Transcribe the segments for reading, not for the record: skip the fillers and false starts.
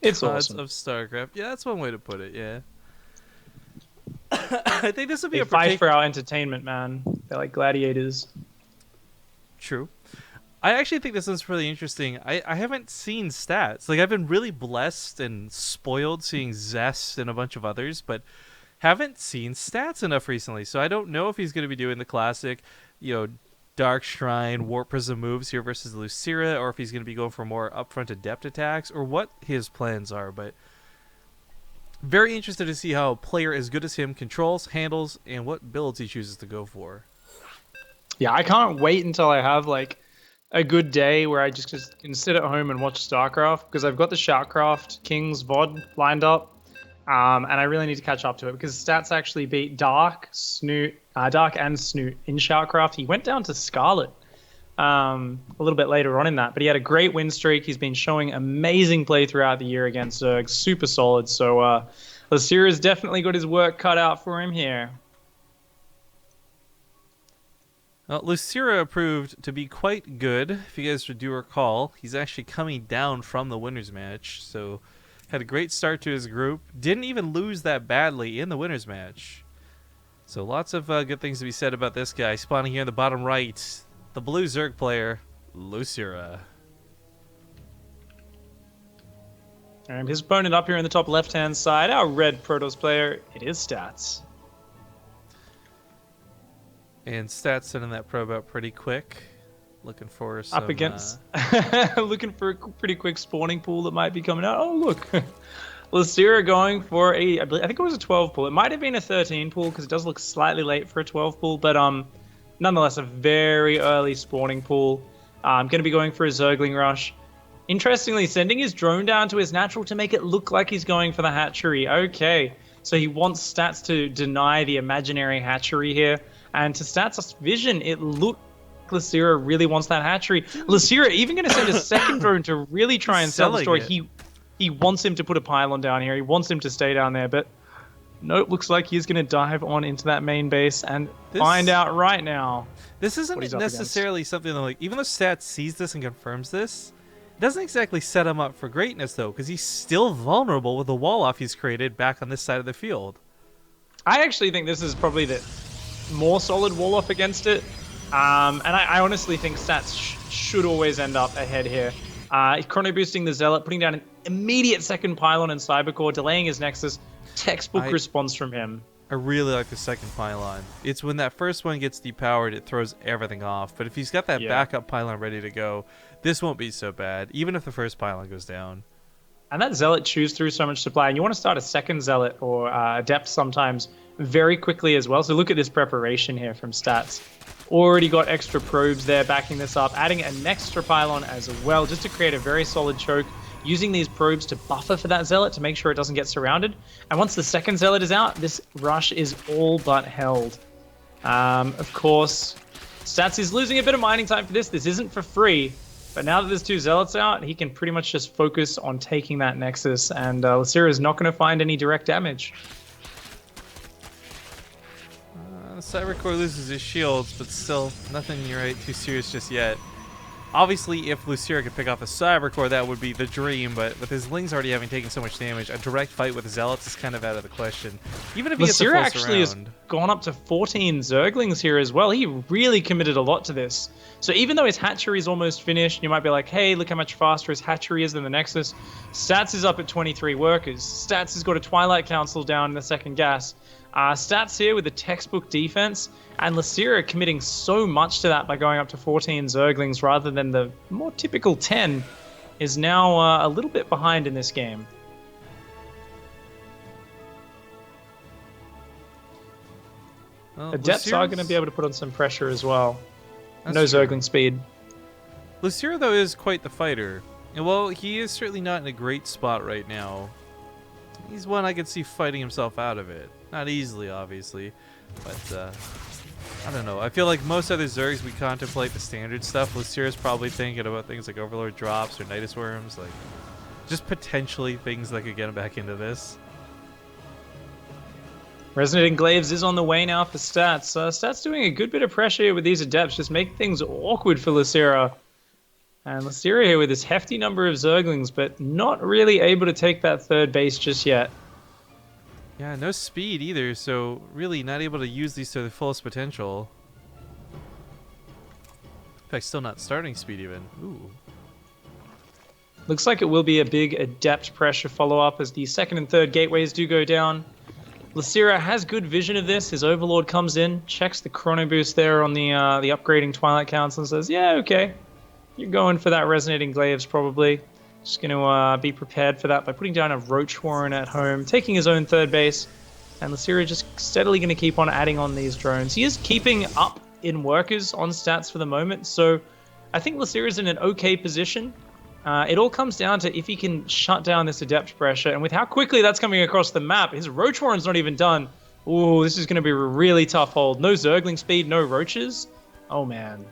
It's Gods awesome. of StarCraft. Yeah, that's one way to put it. Yeah. I think this would be They a fight for particular. our entertainment, man. They're like gladiators. True. I actually think this is really interesting. I haven't seen stats. Like, I've been really blessed and spoiled seeing Zest and a bunch of others, but haven't seen stats enough recently. So I don't know if he's going to be doing the classic, you know, Dark Shrine, Warp Prism moves here versus Lucira, or if he's going to be going for more upfront adept attacks, or what his plans are. But very interested to see how a player as good as him controls, handles, and what builds he chooses to go for. Yeah, I can't wait until I have like a good day where I just can sit at home and watch StarCraft because I've got the Shoutcraft Kings VOD lined up. And I really need to catch up to it because Stats actually beat Dark and Snoot in Shoutcraft. He went down to Scarlet a little bit later on in that, but he had a great win streak. He's been showing amazing play throughout the year against Zerg, super solid. So Losira's definitely got his work cut out for him here. Well, Lucira proved to be quite good. If you guys do recall, he's actually coming down from the winners match, so had a great start to his group. Didn't even lose that badly in the winners match. So lots of good things to be said about this guy. Spawning here in the bottom right, the blue Zerg player, Lucira. And his opponent up here in the top left-hand side, our red Protoss player, it is Stats. And Stats sending that probe out pretty quick. Looking for some... Up against... looking for a pretty quick spawning pool that might be coming out. Oh, look. Losira going for I think it was a 12 pool. It might have been a 13 pool because it does look slightly late for a 12 pool. But nonetheless, a very early spawning pool. I'm going to be going for a Zergling Rush. Interestingly, sending his drone down to his natural to make it look like he's going for the hatchery. Okay. So he wants Stats to deny the imaginary hatchery here. And to Stats' vision, it looked Losira really wants that hatchery. Losira even going to send a second drone to really try and sell the story. He wants him to put a pylon down here. He wants him to stay down there. But no, it looks like he's going to dive on into that main base and find out right now. This isn't necessarily something that, like, even though Stats sees this and confirms this, it doesn't exactly set him up for greatness, though, because he's still vulnerable with the wall off he's created back on this side of the field. I actually think this is probably the more solid wall off against it. And I honestly think Stats should always end up ahead here. Chrono boosting the Zealot, putting down an immediate second pylon and Cybercore, delaying his Nexus. Textbook response from him. I really like the second pylon. It's when that first one gets depowered, it throws everything off. But if he's got that backup pylon ready to go, this won't be so bad, even if the first pylon goes down. And that Zealot chews through so much supply. And you want to start a second Zealot or Adept sometimes very quickly as well. So look at this preparation here from Stats. Already got extra probes there backing this up, adding an extra pylon as well, just to create a very solid choke, using these probes to buffer for that Zealot to make sure it doesn't get surrounded. And once the second Zealot is out, this rush is all but held. Of course, Stats is losing a bit of mining time for this. This isn't for free. But now that there's two Zealots out, he can pretty much just focus on taking that Nexus, and Losira is not going to find any direct damage. Cybercore loses his shields, but still nothing too serious just yet. Obviously, if Losira could pick off a Cybercore, that would be the dream, but with his Lings already having taken so much damage, a direct fight with Zealots is kind of out of the question. Even if he gets a full actually has gone up to 14 Zerglings here as well. He really committed a lot to this. So even though his hatchery is almost finished, you might be like, hey, look how much faster his hatchery is than the Nexus. Stats is up at 23 workers. Stats has got a Twilight Council down in the second gas. Stats here with the textbook defense, and Losira committing so much to that by going up to 14 Zerglings rather than the more typical 10, is now a little bit behind in this game. Well, Adepts are going to be able to put on some pressure as well. No Zergling speed. Losira, though, is quite the fighter. And while he is certainly not in a great spot right now, he's one I could see fighting himself out of it. Not easily, obviously, but I don't know. I feel like most other Zergs, we contemplate the standard stuff. Losira's probably thinking about things like Overlord drops or Nidus Worms, like just potentially things that could get him back into this. Resonant Glaives is on the way now for Stats. Stats doing a good bit of pressure here with these Adepts, just make things awkward for Losira. And Losira here with this hefty number of Zerglings, but not really able to take that third base just yet. Yeah, no speed either, so really not able to use these to their fullest potential. In fact, still not starting speed even. Ooh. Looks like it will be a big adept pressure follow-up as the second and third gateways do go down. Losira has good vision of this. His Overlord comes in, checks the chrono boost there on the upgrading Twilight Council and says, yeah, okay. You're going for that Resonating Glaives probably. Just going to be prepared for that by putting down a Roach Warren at home, taking his own third base. And Losira just steadily going to keep on adding on these drones. He is keeping up in workers on stats for the moment, so I think Losira's in an okay position. It all comes down to if he can shut down this adept pressure, and with how quickly that's coming across the map, his Roach Warren's not even done. Ooh, this is going to be a really tough hold. No Zergling speed, no Roaches. Oh, man.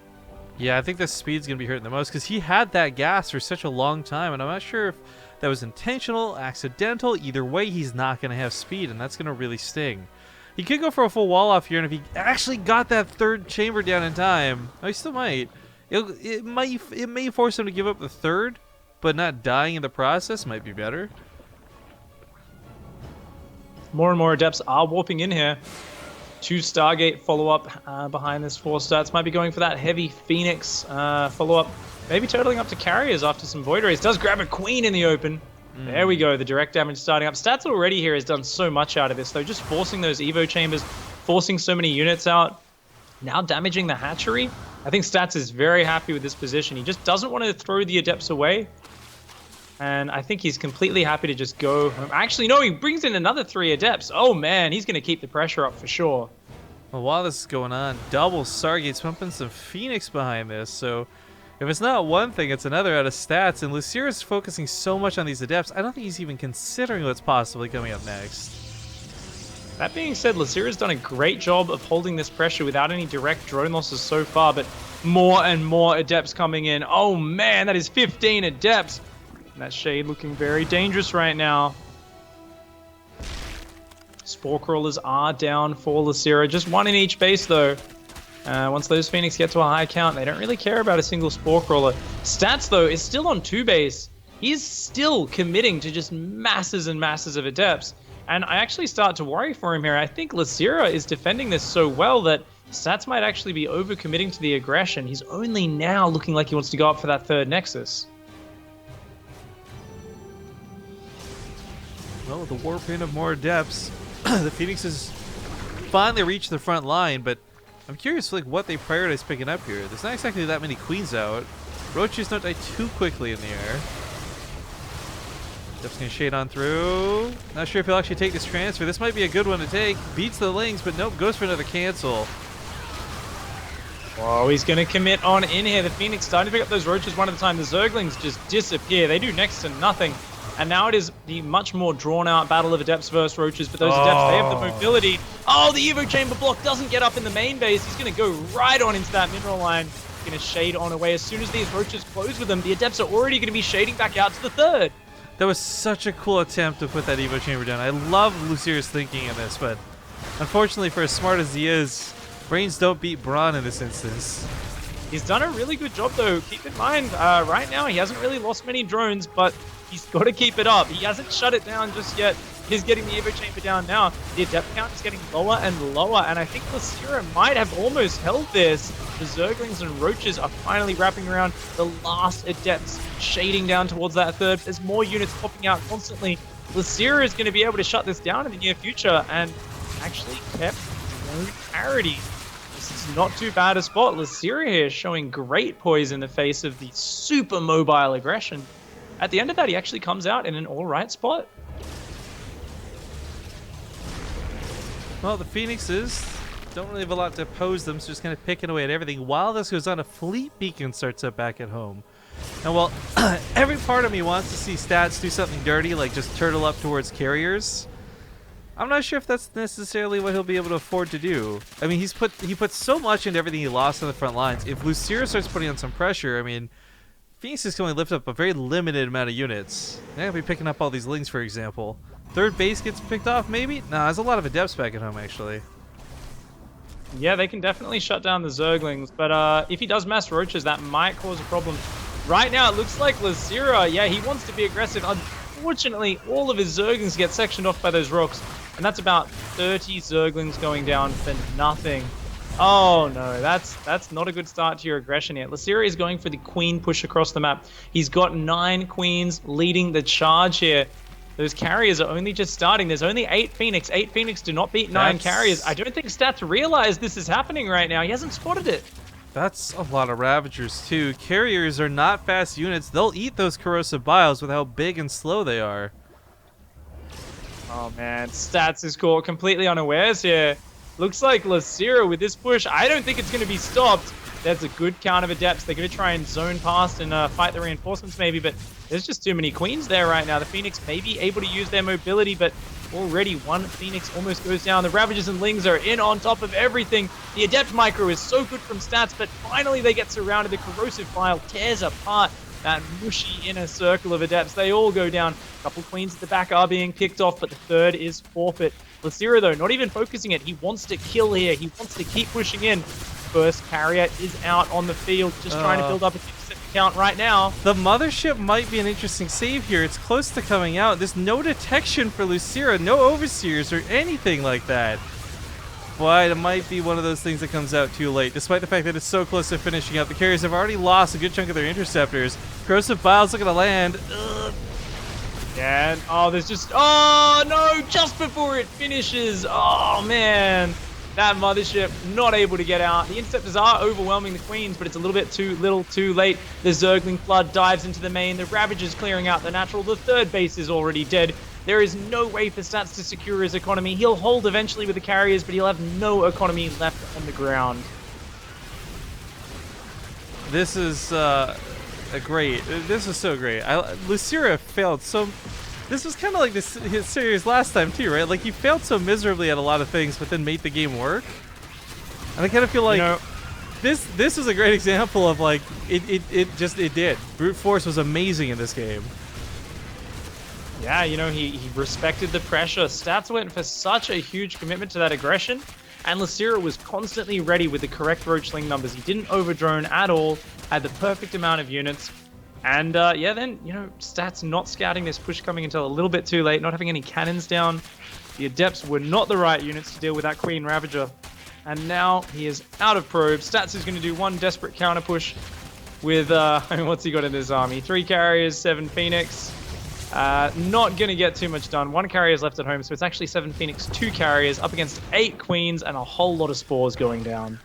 Yeah, I think the speed's going to be hurting the most because he had that gas for such a long time, and I'm not sure if that was intentional, accidental. Either way, he's not going to have speed, and that's going to really sting. He could go for a full wall off here, and if he actually got that third chamber down in time, oh, he still might. It may force him to give up the third, but not dying in the process might be better. More and more Adepts are warping in here. 2 Stargate follow-up behind this 4 stats. Might be going for that heavy Phoenix follow-up. Maybe totaling up to carriers after some Void Rays. Does grab a Queen in the open. There we go. The direct damage starting up. Stats already here has done so much out of this, though. Just forcing those Evo chambers, forcing so many units out. Now damaging the hatchery. I think Stats is very happy with this position. He just doesn't want to throw the Adepts away. And I think he's completely happy to just go home. Actually, no, he brings in another 3 Adepts. Oh, man, he's going to keep the pressure up for sure. Well, while this is going on, double Stargate's pumping some Phoenix behind this, so if it's not one thing, it's another out of stats, and Losira's focusing so much on these Adepts, I don't think he's even considering what's possibly coming up next. That being said, Losira's done a great job of holding this pressure without any direct drone losses so far, but more and more Adepts coming in. Oh, man, that is 15 Adepts. And that Shade looking very dangerous right now. Spore Crawlers are down for Losira. Just 1 in each base, though. Once those Phoenix get to a high count, they don't really care about a single Spore Crawler. Stats, though, is still on 2 base. He's still committing to just masses and masses of Adepts. And I actually start to worry for him here. I think Losira is defending this so well that Stats might actually be overcommitting to the aggression. He's only now looking like he wants to go up for that 3rd Nexus. Well, with the Warpaint of more Adepts, the Phoenixes finally reached the front line, but I'm curious like what they prioritize picking up here. There's not exactly that many Queens out. Roaches don't die too quickly in the air. Adepts gonna shade on through. Not sure if he'll actually take this transfer. This might be a good one to take. Beats the Lings, but nope, goes for another cancel. Whoa, he's going to commit on in here. The Phoenix starting to pick up those Roaches one at a time. The Zerglings just disappear. They do next to nothing. And now it is the much more drawn-out battle of Adepts versus Roaches. But those Adepts, they have the mobility. Oh, the Evo Chamber block doesn't get up in the main base. He's going to go right on into that mineral line. He's going to shade on away. As soon as these Roaches close with them, the Adepts are already going to be shading back out to the 3rd. That was such a cool attempt to put that Evo Chamber down. I love Losira's thinking in this, but unfortunately for as smart as he is, brains don't beat brawn in this instance. He's done a really good job, though. Keep in mind, right now, he hasn't really lost many drones, but he's got to keep it up. He hasn't shut it down just yet. He's getting the Evo Chamber down now. The Adept count is getting lower and lower, and I think Losira might have almost held this. The Zerglings and Roaches are finally wrapping around the last Adepts, shading down towards that 3rd. There's more units popping out constantly. Losira is going to be able to shut this down in the near future, and actually kept no parity. This is not too bad a spot. Losira here showing great poise in the face of the super mobile aggression. At the end of that, he actually comes out in an alright spot. Well, the Phoenixes don't really have a lot to oppose them, so just kind of picking away at everything. While this goes on, a Fleet Beacon starts up back at home. And while every part of me wants to see Stats do something dirty, like just turtle up towards carriers, I'm not sure if that's necessarily what he'll be able to afford to do. I mean, he put so much into everything he lost on the front lines. If Losira starts putting on some pressure, I mean, Phoenix is going to lift up a very limited amount of units. They're going to be picking up all these Lings, for example. 3rd base gets picked off, maybe? Nah, there's a lot of Adepts back at home, actually. Yeah, they can definitely shut down the Zerglings, but if he does mass Roaches, that might cause a problem. Right now, it looks like Losira, yeah, he wants to be aggressive. Unfortunately, all of his Zerglings get sectioned off by those rocks, and that's about 30 Zerglings going down for nothing. Oh no, that's not a good start to your aggression yet. Losira is going for the queen push across the map. He's got 9 queens leading the charge here. Those carriers are only just starting. There's only 8 Phoenix. 8 Phoenix do not beat 9 carriers. I don't think Stats realize this is happening right now. He hasn't spotted it. That's a lot of Ravagers, too. Carriers are not fast units. They'll eat those corrosive biles with how big and slow they are. Oh, man. Stats is caught completely unawares here. Looks like Losira with this push. I don't think it's going to be stopped. That's a good count of Adepts. They're going to try and zone past and fight the reinforcements maybe, but there's just too many queens there right now. The Phoenix may be able to use their mobility, but already one Phoenix almost goes down. The Ravagers and Lings are in on top of everything. The Adept micro is so good from Stats, but finally they get surrounded. The corrosive bile tears apart that mushy inner circle of Adepts. They all go down. A couple queens at the back are being picked off, but the third is forfeit. Losira, though, not even focusing it. He wants to kill here. He wants to keep pushing in. First carrier is out on the field, just trying to build up a intercept count right now. The Mothership might be an interesting save here. It's close to coming out. There's no detection for Losira, no Overseers or anything like that. But it might be one of those things that comes out too late, despite the fact that it's so close to finishing up. The carriers have already lost a good chunk of their interceptors. Corrosive Bile's looking to land. Ugh. Yeah, and, oh, there's just, oh no, just before it finishes. Oh man, that Mothership not able to get out. The Interceptors are overwhelming the Queens, but it's a little bit too little too late. The Zergling Flood dives into the main. The Ravagers clearing out the natural. The third base is already dead. There is no way for Stats to secure his economy. He'll hold eventually with the carriers, but he'll have no economy left on the ground. This is great. This is so great. Losira failed so. This was kind of like his series last time too, right? Like he failed so miserably at a lot of things, but then made the game work. And I kind of feel like this is a great example of like it did. Brute force was amazing in this game. Yeah, he respected the pressure. Stats went for such a huge commitment to that aggression, and Losira was constantly ready with the correct Roachling numbers. He didn't overdrone at all, had the perfect amount of units. And yeah, then, Stats not scouting this push coming until a little bit too late, not having any cannons down. The Adepts were not the right units to deal with that Queen Ravager. And now he is out of probes. Stats is going to do one desperate counter push with, what's he got in his army? 3 carriers, 7 Phoenix. Not going to get too much done. 1 carrier is left at home, so it's actually 7 Phoenix, 2 carriers up against 8 Queens and a whole lot of spores going down.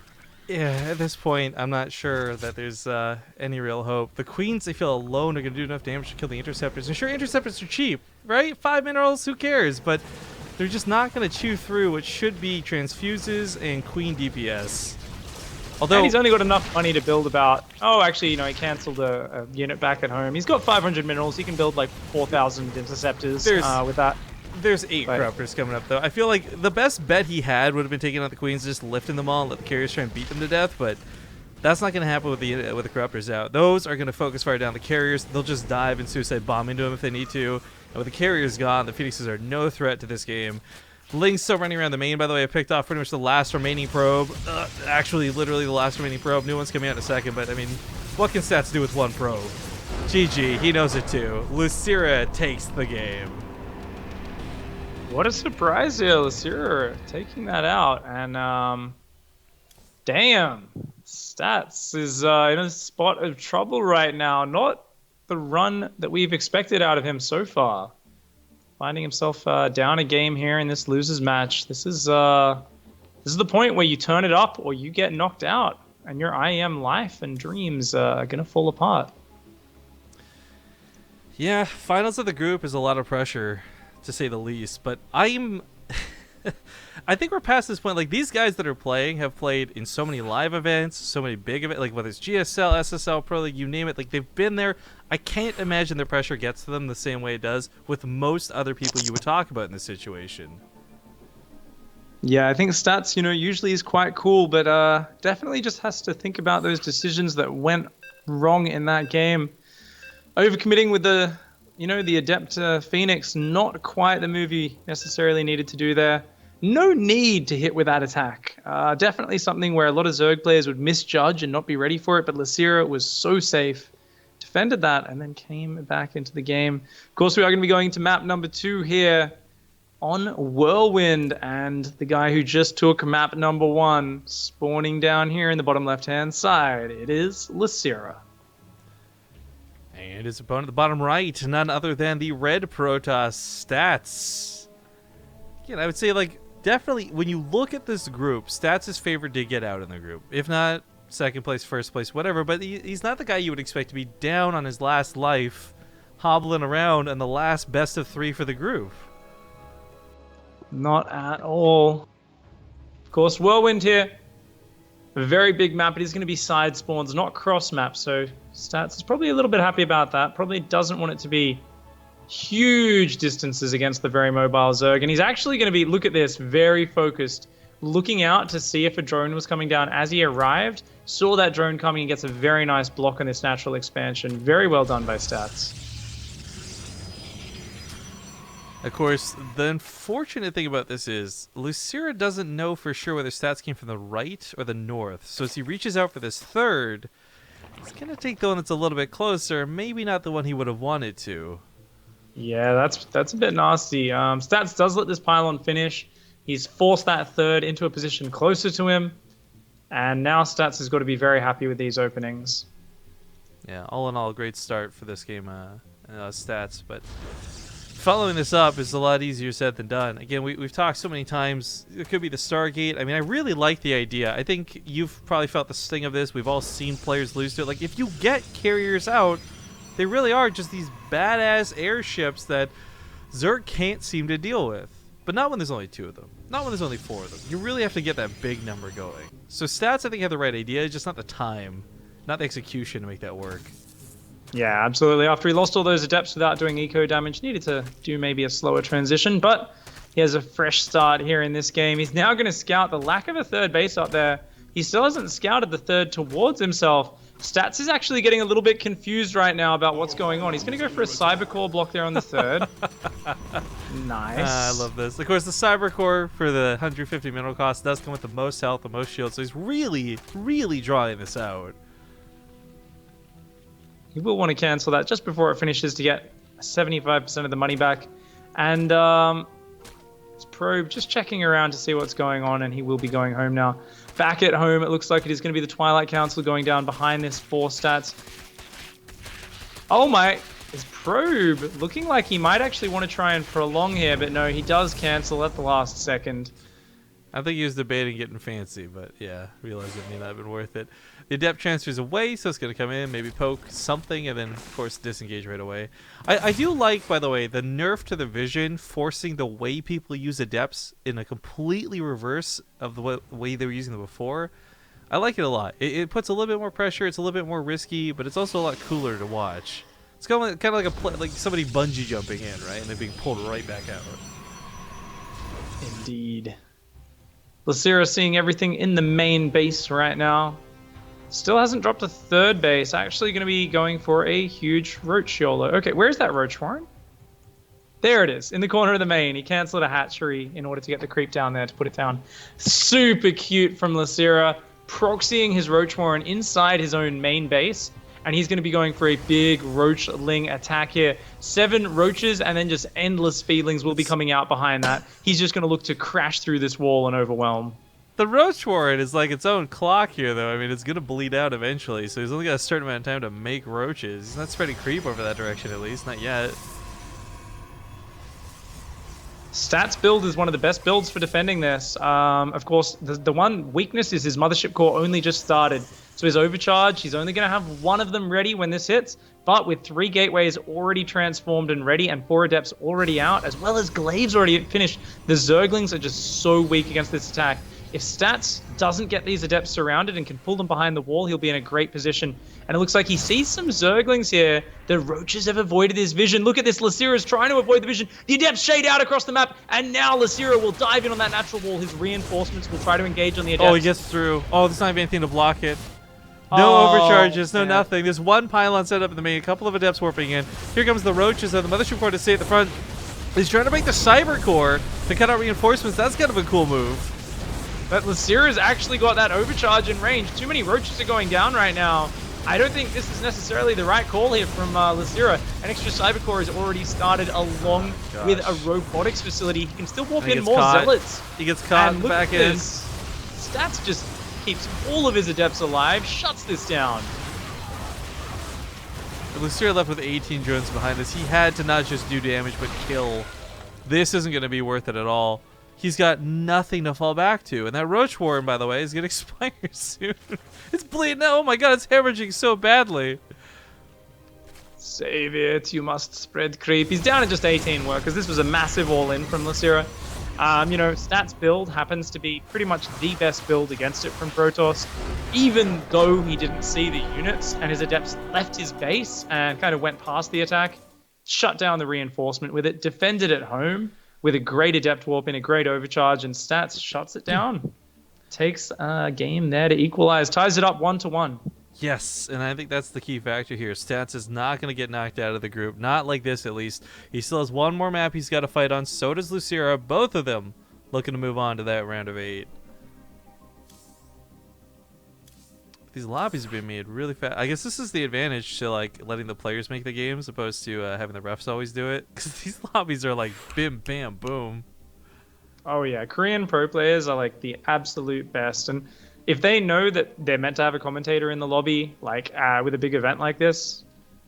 Yeah, at this point, I'm not sure that there's any real hope. The Queens, they feel alone, are going to do enough damage to kill the Interceptors. And sure, Interceptors are cheap, right? 5 minerals, who cares? But they're just not going to chew through what should be Transfuses and Queen DPS. Although, and he's only got enough money to build about... Oh, actually, he cancelled a unit back at home. He's got 500 minerals. He can build like 4,000 Interceptors with that. There's 8 Corruptors coming up, though. I feel like the best bet he had would have been taking out the Queens, just lifting them all and let the carriers try and beat them to death, but that's not going to happen with the Corruptors out. Those are going to focus fire down the carriers. They'll just dive and suicide bomb into them if they need to. And with the carriers gone, the Phoenixes are no threat to this game. Ling's still running around the main, by the way. I picked off pretty much the last remaining probe. Actually, literally the last remaining probe. New one's coming out in a second, but I mean, what can Stats do with 1 probe? GG, he knows it too. Losira takes the game. What a surprise here, Losira taking that out. And, damn, Stats is in a spot of trouble right now. Not the run that we've expected out of him so far. Finding himself down a game here in this losers match. This is the point where you turn it up or you get knocked out, and your IEM life and dreams are gonna fall apart. Yeah, finals of the group is a lot of pressure, to say the least. But I think we're past this point. Like, these guys that are playing have played in so many live events, so many big events, like whether it's GSL, SSL, Pro League, you name it. Like, they've been there. I can't imagine the pressure gets to them the same way it does with most other people you would talk about in this situation. Yeah, I think Stats, usually is quite cool, but definitely just has to think about those decisions that went wrong in that game. Overcommitting with the Adept Phoenix, not quite the move he necessarily needed to do there. No need to hit with that attack. Definitely something where a lot of Zerg players would misjudge and not be ready for it, but Losira was so safe. defended that and then came back into the game. Of course, we are going to be going to map number 2 here on Whirlwind, and the guy who just took map number 1 spawning down here in the bottom left-hand side. It is Losira. And his opponent at the bottom right, none other than the red Protoss Stats. Again, I would say, like, definitely when you look at this group, Stats is favored to get out in the group. If not second place, first place, whatever. But he's not the guy you would expect to be down on his last life, hobbling around on the last best of 3 for the group. Not at all. Of course, Whirlwind here. A very big map. It is going to be side spawns, not cross maps. So Stats is probably a little bit happy about that. Probably doesn't want it to be huge distances against the very mobile Zerg. And he's actually going to be, look at this, very focused, looking out to see if a drone was coming down as he arrived. Saw that drone coming and gets a very nice block on this natural expansion. Very well done by Stats. Of course, the unfortunate thing about this is Losira doesn't know for sure whether Stats came from the right or the north. So as he reaches out for this third, he's going to take the one that's a little bit closer, maybe not the one he would have wanted to. Yeah, that's a bit nasty. Stats does let this pylon finish. He's forced that third into a position closer to him. And now Stats has got to be very happy with these openings. Yeah, all in all, a great start for this game, Stats. But following this up is a lot easier said than done. Again, we've talked so many times. It could be the Stargate. I mean, I really like the idea. I think you've probably felt the sting of this. We've all seen players lose to it. Like, if you get carriers out, they really are just these badass airships that Zerg can't seem to deal with. But not when there's only 2 of them. Not when there's only 4 of them. You really have to get that big number going. So Stats, I think, have the right idea, just not the time, not the execution to make that work. Yeah, absolutely. After he lost all those adepts without doing eco damage, needed to do maybe a slower transition, but he has a fresh start here in this game. He's now going to scout the lack of a third base up there. He still hasn't scouted the third towards himself. Stats is actually getting a little bit confused right now about what's going on. He's going to go for a Cybercore block there on the third. Nice. I love this. Of course, the Cybercore for the 150 mineral cost does come with the most health, the most shield, so he's really, really drawing this out. He will want to cancel that just before it finishes to get 75% of the money back. And his probe just checking around to see what's going on, and he will be going home now. Back at home, it looks like it is going to be the Twilight Council going down behind this 4 Stats. Oh my, his probe looking like he might actually want to try and prolong here, but no, he does cancel at the last second. I think he was debating getting fancy, but yeah, realized it may not have been worth it. The adept transfers away, so it's going to come in, maybe poke something, and then, of course, disengage right away. I do like, by the way, the nerf to the vision, forcing the way people use adepts in a completely reverse of the way they were using them before. I like it a lot. It puts a little bit more pressure, it's a little bit more risky, but it's also a lot cooler to watch. It's kind of like somebody bungee jumping in, right? And then being pulled right back out. Indeed. Losira seeing everything in the main base right now. Still hasn't dropped a third base. Actually going to be going for a huge Roach YOLO. Okay, where's that Roach Warren? There it is, in the corner of the main. He cancelled a hatchery in order to get the creep down there to put it down. Super cute from Losira, proxying his Roach Warren inside his own main base. And he's going to be going for a big Roachling attack here. 7 Roaches and then just endless Speedlings will be coming out behind that. He's just going to look to crash through this wall and overwhelm. The Roach Warren is like its own clock here, though. I mean, it's going to bleed out eventually, so he's only got a certain amount of time to make roaches. He's not spreading creep over that direction, at least. Not yet. Stats build is one of the best builds for defending this. Of course, the one weakness is his Mothership Core only just started. So his overcharge, he's only going to have 1 of them ready when this hits. But with 3 gateways already transformed and ready and 4 adepts already out, as well as glaives already finished, the Zerglings are just so weak against this attack. If Stats doesn't get these adepts surrounded and can pull them behind the wall, he'll be in a great position. And it looks like he sees some Zerglings here. The Roaches have avoided his vision. Look at this, Losira's trying to avoid the vision. The adepts shade out across the map, and now Losira will dive in on that natural wall. His reinforcements will try to engage on the adepts. Oh, he gets through. Oh, there's not even anything to block it. No overcharges, no nothing. There's 1 pylon set up in the main, a couple of adepts warping in. Here comes the Roaches and the Mothership Core to stay at the front. He's trying to make the Cyber Core to cut out reinforcements. That's kind of a cool move. But Losira's actually got that overcharge in range. Too many Roaches are going down right now. I don't think this is necessarily the right call here from Losira. An extra Cybercore has already started along with a robotics facility. He can still walk in more zealots. He gets caught and back in. Stats just keeps all of his adepts alive, shuts this down. Losira left with 18 drones behind this. He had to not just do damage, but kill. This isn't going to be worth it at all. He's got nothing to fall back to. And that Roach Warren, by the way, is going to expire soon. It's bleeding out. Oh my god, it's hemorrhaging so badly. Save it. You must spread creep. He's down at just 18 workers. This was a massive all-in from Losira. You know, Stats build happens to be pretty much the best build against it from Protoss. Even though he didn't see the units and his adepts left his base and kind of went past the attack, shut down the reinforcement with it, defended at home with a great adept warp and a great overcharge, and Stats shuts it down. Takes a game there to equalize, ties it up 1-1. Yes, and I think that's the key factor here. Stats is not going to get knocked out of the group. Not like this, at least. He still has one more map he's got to fight on. So does Losira. Both of them looking to move on to that round of 8. These lobbies have been made really fast. I guess this is the advantage to like letting the players make the games opposed to having the refs always do it. Because these lobbies are like bim, bam, boom. Oh yeah, Korean pro players are like the absolute best, and if they know that they're meant to have a commentator in the lobby, like with a big event like this,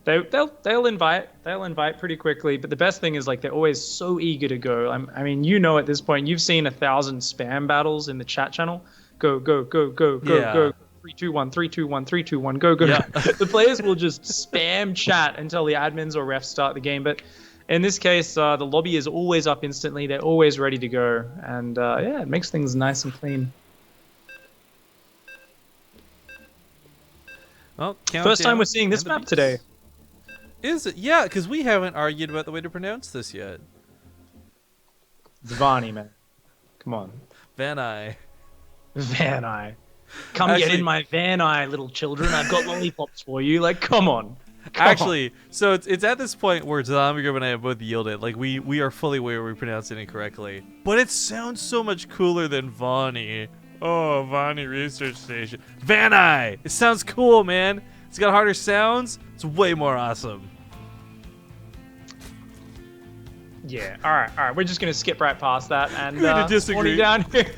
they'll invite pretty quickly. But the best thing is like they're always so eager to go. I mean, you know, at this point you've seen 1,000 spam battles in the chat channel. Go, go, go, go, go, Yeah. go. 3, 2, 1, 3, 2, 1, 3, 2, 1, go, go. Yeah. The players will just spam chat until the admins or refs start the game. But in this case, the lobby is always up instantly. They're always ready to go. And yeah, it makes things nice and clean. Well, First time we're seeing this map today. Is it? Yeah, because we haven't argued about the way to pronounce this yet. Zvani, man. Come on. Van Eye. Van Eye. Come get in my Van Eye, little children. I've got lollipops for you. Like, come on. Actually, so it's at this point where Zombie Grub and I have both yielded. Like, we are fully aware we pronounced it incorrectly. But it sounds so much cooler than Vani. Oh, Vani Research Station. Van Eye! It sounds cool, man. It's got harder sounds. It's way more awesome. Yeah, all right. We're just going to skip right past that. And Going to disagree. down here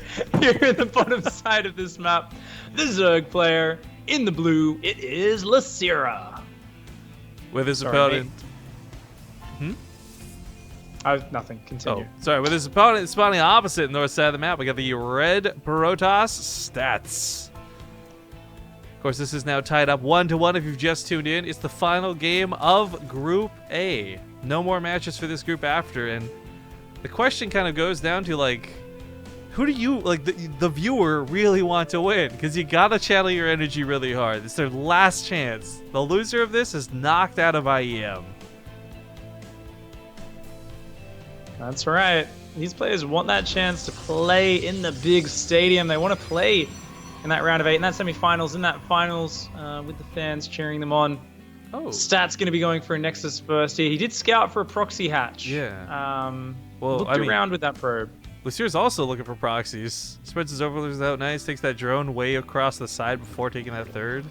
in the bottom side of this map, the Zerg player in the blue, it is Losira. With his Sorry, opponent... Nothing. Continue. Oh, sorry. With his opponent spawning opposite north side of the map, we got the red Protoss Stats. Of course, this is now tied up 1-1 if you've just tuned in. It's the final game of Group A. No more matches for this group after, and the question kind of goes down to, like, who do you, like, the viewer really want to win? Because you gotta channel your energy really hard. It's their last chance. The loser of this is knocked out of IEM. That's right. These players want that chance to play in the big stadium. They want to play in that round of 8, in that semifinals, in that finals, with the fans cheering them on. Oh. Stat's going to be going for a Nexus first here. He did scout for a proxy hatch. Yeah. Looked around with that probe. Lucier's also looking for proxies. Spreads his overlords out nice, takes that drone way across the side before taking that third.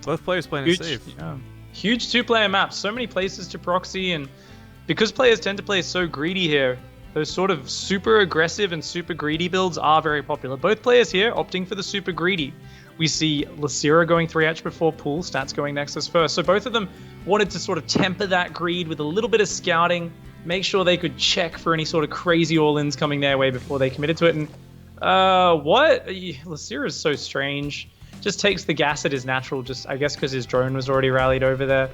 Both players playing it safe. Yeah. Huge two-player map. So many places to proxy, and because players tend to play so greedy here, those sort of super aggressive and super greedy builds are very popular. Both players here opting for the super greedy. We see Losira going 3H before Pool, Stats going Nexus first. So both of them wanted to sort of temper that greed with a little bit of scouting, make sure they could check for any sort of crazy all-ins coming their way before they committed to it. And what? Losira is so strange. Just takes the gas at his natural, just I guess because his drone was already rallied over there.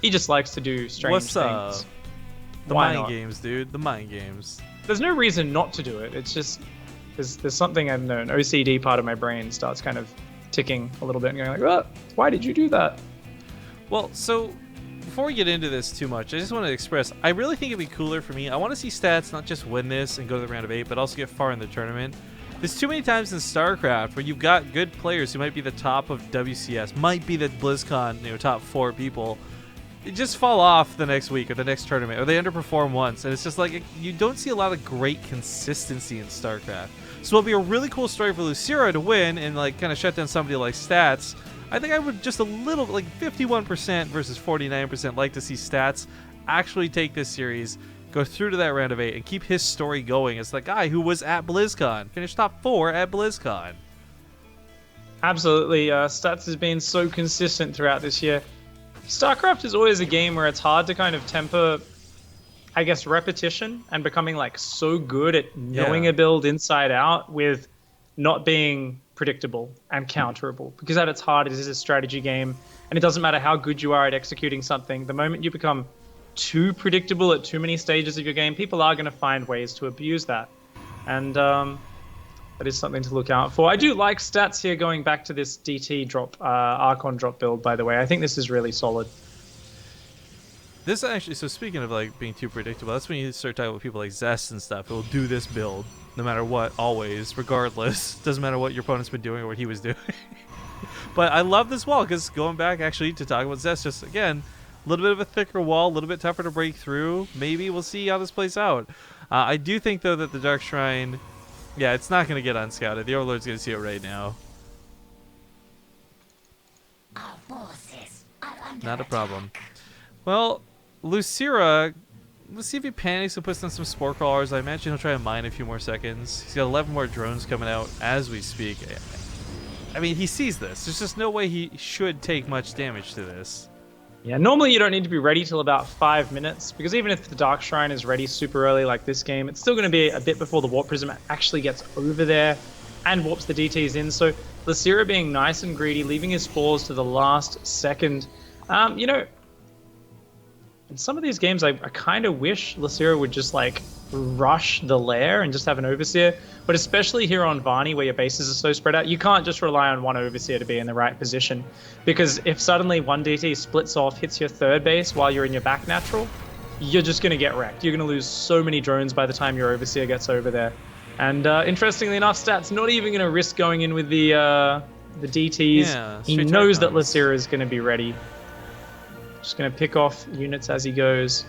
He just likes to do strange things. The Why mind not? games, dude. The mind games. There's no reason not to do it. It's just there's something, I don't know, an OCD part of my brain starts kind of ticking a little bit and going like, oh, why did you do that? Well, so before we get into this too much, I just want to express, I really think it'd be cooler for me. I want to see Stats not just win this and go to the round of 8, but also get far in the tournament. There's too many times in StarCraft where you've got good players who might be the top of WCS, might be the BlizzCon, top 4 people. They just fall off the next week or the next tournament, or they underperform once, and it's just like you don't see a lot of great consistency in StarCraft. So it'll be a really cool story for Losira to win and like kind of shut down somebody like Stats. I think I would just a little, like 51% versus 49%, like to see Stats actually take this series, go through to that round of 8, and keep his story going as the guy who was at BlizzCon, finished top 4 at BlizzCon. Absolutely. Stats has been so consistent throughout this year. StarCraft is always a game where it's hard to kind of temper, I guess, repetition and becoming like so good at knowing a build inside out with not being predictable and counterable, because at its heart it is a strategy game, and it doesn't matter how good you are at executing something. The moment you become too predictable at too many stages of your game, people are going to find ways to abuse that, and that is something to look out for. I do like Stats here going back to this DT drop, Archon drop build, by the way. I think this is really solid. This actually, so speaking of like being too predictable, that's when you start talking with people like Zest and stuff who will do this build no matter what, always, regardless. Doesn't matter what your opponent's been doing or what he was doing. But I love this wall, because going back actually to talk about Zest, just again, a little bit of a thicker wall, a little bit tougher to break through. Maybe we'll see how this plays out. I do think, though, that the Dark Shrine, yeah, it's not going to get unscouted. The Overlord's going to see it right now. Not a problem. Well, Losira, let's see if he panics and puts down some Spore Crawlers. I imagine he'll try to mine a few more seconds. He's got 11 more drones coming out as we speak. I mean, he sees this. There's just no way he should take much damage to this. Yeah, normally you don't need to be ready till about 5 minutes, because even if the Dark Shrine is ready super early like this game, it's still going to be a bit before the Warp Prism actually gets over there and warps the DTs in. So Losira being nice and greedy, leaving his spores to the last second. You know, in some of these games, I kind of wish Losira would just like rush the lair and just have an Overseer, but especially here on Varney where your bases are so spread out, you can't just rely on one Overseer to be in the right position, because if suddenly one DT splits off, hits your third base while you're in your back natural, you're just going to get wrecked. You're going to lose so many drones by the time your Overseer gets over there. And interestingly enough, Stats not even going to risk going in with the DTs. Yeah, he knows that Losira is going to be ready. Just going to pick off units as he goes.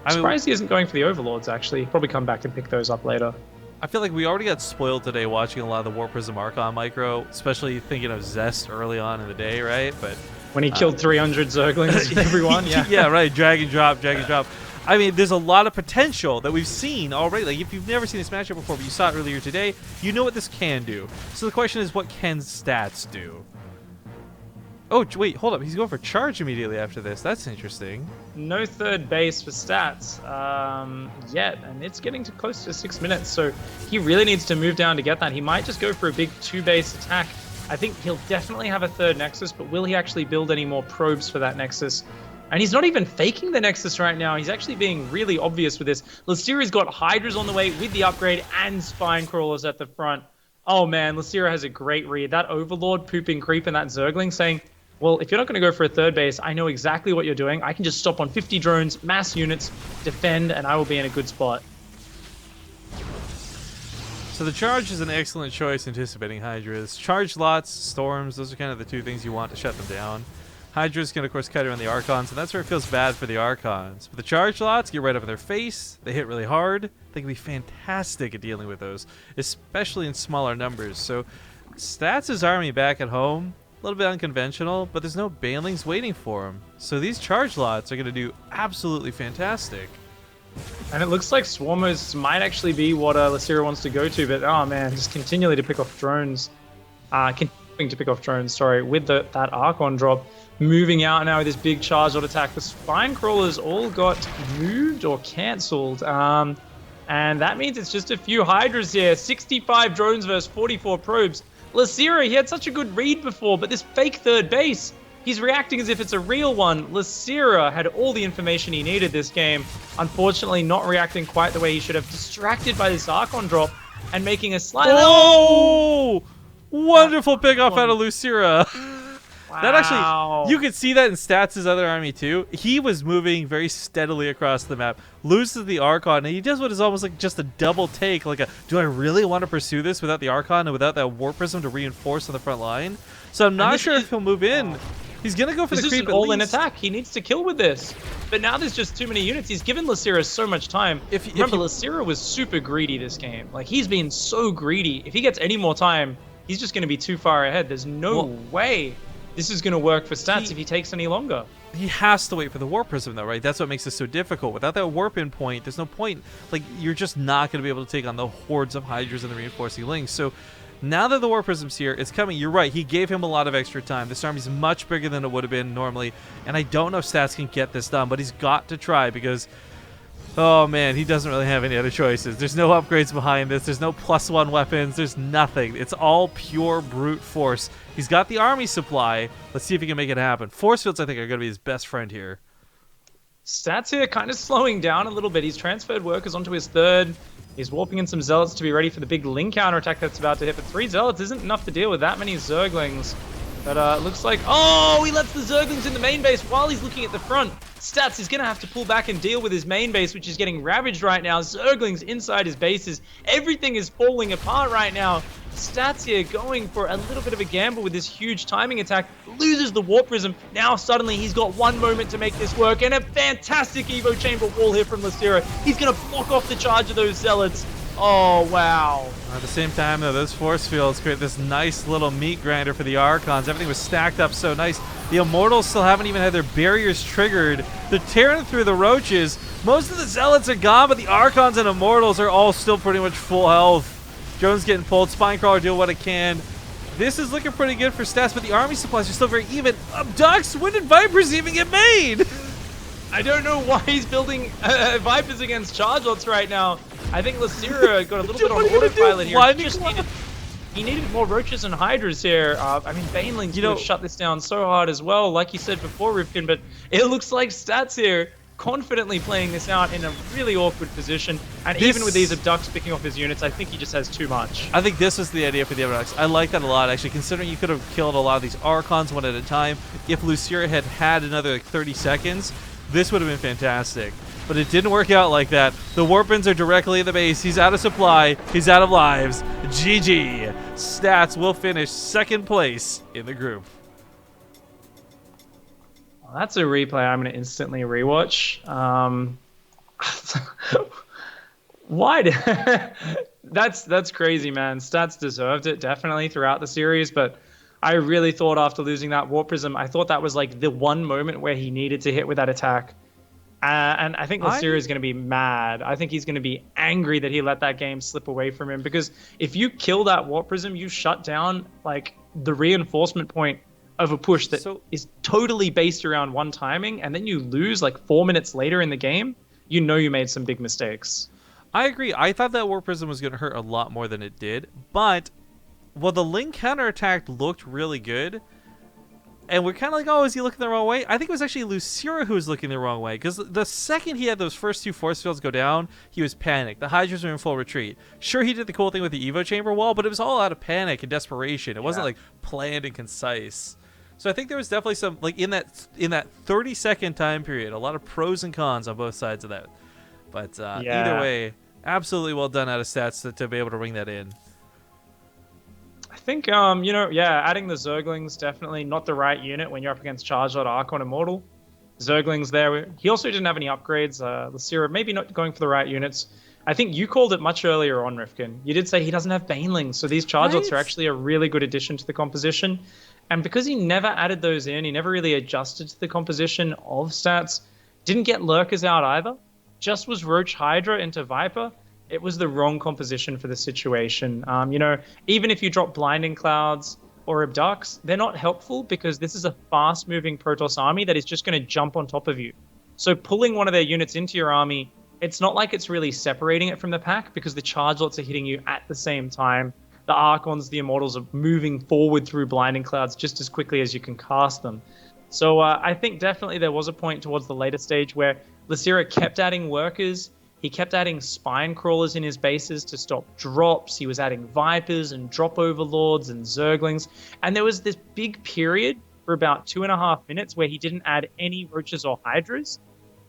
I'm surprised he isn't going for the Overlords, actually. He'll probably come back and pick those up later. I feel like we already got spoiled today watching a lot of the Warp Prism Archon micro, especially thinking of Zest early on in the day, right? But when he killed 300 Zerglings, everyone, yeah. Yeah, right. Drag and drop, drag and drop. I mean, there's a lot of potential that we've seen already. Like, if you've never seen this matchup before, but you saw it earlier today, you know what this can do. So the question is, what can Stats do? Oh, wait, hold up. He's going for charge immediately after this. That's interesting. No third base for Stats yet, and it's getting to close to 6 minutes, so he really needs to move down to get that. He might just go for a big 2-base attack. I think he'll definitely have a third Nexus, but will he actually build any more probes for that Nexus? And he's not even faking the Nexus right now. He's actually being really obvious with this. Losira's got Hydras on the way with the upgrade and Spine Crawlers at the front. Oh man, Losira has a great read. That Overlord pooping creep and that Zergling saying, well, if you're not going to go for a third base, I know exactly what you're doing. I can just stop on 50 drones, mass units, defend, and I will be in a good spot. So the charge is an excellent choice, anticipating Hydras. Charge lots, storms, those are kind of the two things you want to shut them down. Hydra's can, of course, cut around the Archons, and that's where it feels bad for the Archons. But the charge lots get right up in their face. They hit really hard. They can be fantastic at dealing with those, especially in smaller numbers. So Stats' army back at home, a little bit unconventional, but there's no Banelings waiting for him. So these charge lots are going to do absolutely fantastic. And it looks like Swarmers might actually be what Losira wants to go to, but oh man, just continually to pick off drones. Continuing to pick off drones, sorry, with that Archon drop. Moving out now with this big charge out attack. The Spine Crawlers all got moved or cancelled. And that means it's just a few Hydras here. 65 drones versus 44 probes. Losira, he had such a good read before, but this fake third base, he's reacting as if it's a real one. Losira had all the information he needed this game. Unfortunately, not reacting quite the way he should have. Distracted by this Archon drop and making a slight... Oh! Wonderful pickoff out of Losira. Wow. That actually, you could see that in Stats' other army too. He was moving very steadily across the map, loses the Archon, and he does what is almost like just a double take. Like, do I really want to pursue this without the Archon and without that Warp Prism to reinforce on the front line? So I'm not sure if he'll move in. He's going to go for the creep at least. This is an all-in attack. He needs to kill with this. But now there's just too many units. He's given Losira so much time. Remember, Losira was super greedy this game. Like, he's been so greedy. If he gets any more time, he's just going to be too far ahead. There's no way. this is going to work for Stats if he takes any longer. He has to wait for the warp prism though, right? That's what makes this so difficult. Without that warp in point, there's no point. Like, you're just not going to be able to take on the hordes of Hydras and the reinforcing links. So now that the warp prism's here, it's coming. You're right. He gave him a lot of extra time. This army's much bigger than it would have been normally, and I don't know if Stats can get this done, but he's got to try because, oh man, he doesn't really have any other choices. There's no upgrades behind this. There's no +1 weapons. There's nothing. It's all pure brute force. He's got the army supply. Let's see if he can make it happen. Force fields, I think, are going to be his best friend here. Stats here kind of slowing down a little bit. He's transferred workers onto his third. He's warping in some Zealots to be ready for the big Link counterattack that's about to hit. But 3 Zealots isn't enough to deal with that many Zerglings. But it looks like... Oh, he lets the Zerglings in the main base while he's looking at the front. Stats is going to have to pull back and deal with his main base, which is getting ravaged right now. Zerglings inside his bases. Everything is falling apart right now. Stats here going for a little bit of a gamble with this huge timing attack. Loses the Warp Prism. Now suddenly he's got 1 moment to make this work. And a fantastic Evo Chamber wall here from Losira. He's going to block off the charge of those Zealots. Oh, wow. At the same time, though, those force fields create this nice little meat grinder for the Archons. Everything was stacked up so nice. The Immortals still haven't even had their barriers triggered. They're tearing through the roaches. Most of the Zealots are gone, but the Archons and Immortals are all still pretty much full health. Jones getting pulled. Spinecrawler doing what it can. This is looking pretty good for Stats, but the army supplies are still very even. Ducks, when did Vipers even get made? I don't know why he's building Vipers against Chargelots right now. I think Losira got a little bit on autopilot here. He needed more Roaches and Hydras here. I mean, Banelings would have shut this down so hard as well, like you said before, Rifkin, but it looks like Stats here confidently playing this out in a really awkward position. And even with these Abducts picking off his units, I think he just has too much. I think this was the idea for the Abducts. I like that a lot, actually, considering you could have killed a lot of these Archons one at a time. If Losira had had another 30 seconds, this would have been fantastic. But it didn't work out like that. The Warpins are directly at the base. He's out of supply. He's out of lives. GG. Stats will finish 2nd place in the group. Well, that's a replay I'm going to instantly rewatch. Why? That's crazy, man. Stats deserved it, definitely, throughout the series. But I really thought after losing that Warp Prism, I thought that was like the one moment where he needed to hit with that attack. And I think Losira is going to be mad. I think he's going to be angry that he let that game slip away from him. Because if you kill that Warp Prism, you shut down like the reinforcement point of a push that is totally based around one timing. And then you lose like 4 minutes later in the game. You know you made some big mistakes. I agree. I thought that Warp Prism was going to hurt a lot more than it did. But, well, the Link counterattack looked really good. And we're kind of like, oh, is he looking the wrong way? I think it was actually Losira who was looking the wrong way. Because the second he had those first 2 force fields go down, he was panicked. The Hydras were in full retreat. Sure, he did the cool thing with the Evo Chamber wall, but it was all out of panic and desperation. It wasn't like planned and concise. So I think there was definitely some, like in that 30-second time period, a lot of pros and cons on both sides of that. But either way, absolutely well done out of Stats to be able to ring that in. I think, adding the Zerglings, definitely not the right unit when you're up against Chargelot, Archon, Immortal. Zerglings there. He also didn't have any upgrades. Losira maybe not going for the right units. I think you called it much earlier on, Rifkin. You did say he doesn't have Banelings, so these Chargelots are actually a really good addition to the composition. And because he never added those in, he never really adjusted to the composition of Stats, didn't get Lurkers out either, just was Roach Hydra into Viper. It was the wrong composition for the situation. Even if you drop Blinding Clouds or Abducts, they're not helpful because this is a fast-moving Protoss army that is just going to jump on top of you. So pulling one of their units into your army, it's not like it's really separating it from the pack because the Chargelots are hitting you at the same time. The Archons, the Immortals are moving forward through Blinding Clouds just as quickly as you can cast them. So I think definitely there was a point towards the later stage where Losira kept adding workers. He kept adding spine crawlers in his bases to stop drops. He was adding Vipers and drop overlords and Zerglings. And there was this big period for about 2.5 minutes where he didn't add any Roaches or Hydras.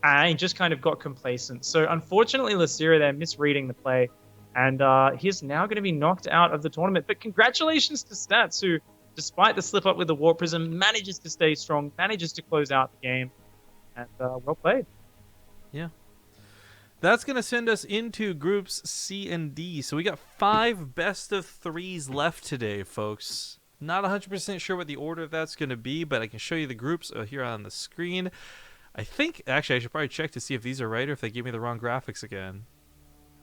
And he just kind of got complacent. So unfortunately, Losira there misreading the play. And he's now going to be knocked out of the tournament. But congratulations to Stats, who, despite the slip up with the Warp Prism, manages to stay strong, manages to close out the game. And well played. Yeah. That's going to send us into groups C and D. So we got 5 best of 3s left today, folks. Not 100% sure what the order of that's going to be, but I can show you the groups here on the screen. I think, actually, I should probably check to see if these are right or if they gave me the wrong graphics again.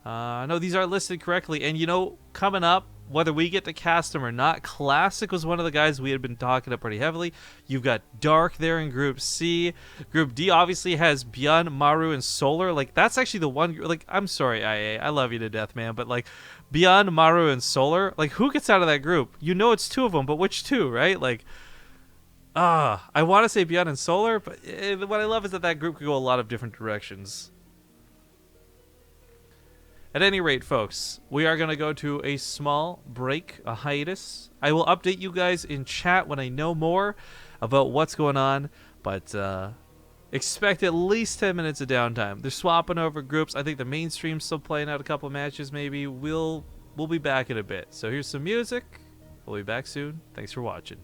No, these are listed correctly. And, you know, coming up, whether we get to cast them or not, Classic was one of the guys we had been talking up pretty heavily. You've got Dark there in Group C. Group D obviously has Beyond, Maru, and Solar. Like, that's actually the one... Like, I'm sorry, IA. I love you to death, man. But, like, Beyond, Maru, and Solar, like, who gets out of that group? You know it's two of them, but which two, right? Like... I want to say Beyond and Solar, but what I love is that that group could go a lot of different directions. At any rate, folks, we are going to go to a small break, a hiatus. I will update you guys in chat when I know more about what's going on, but expect at least 10 minutes of downtime. They're swapping over groups. I think the mainstream's still playing out a couple of matches maybe. We'll be back in a bit. So here's some music. We'll be back soon. Thanks for watching.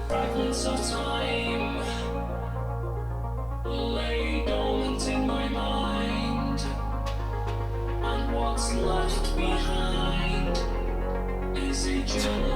Fragments of time lay dormant in my mind, and what's left behind is a journey.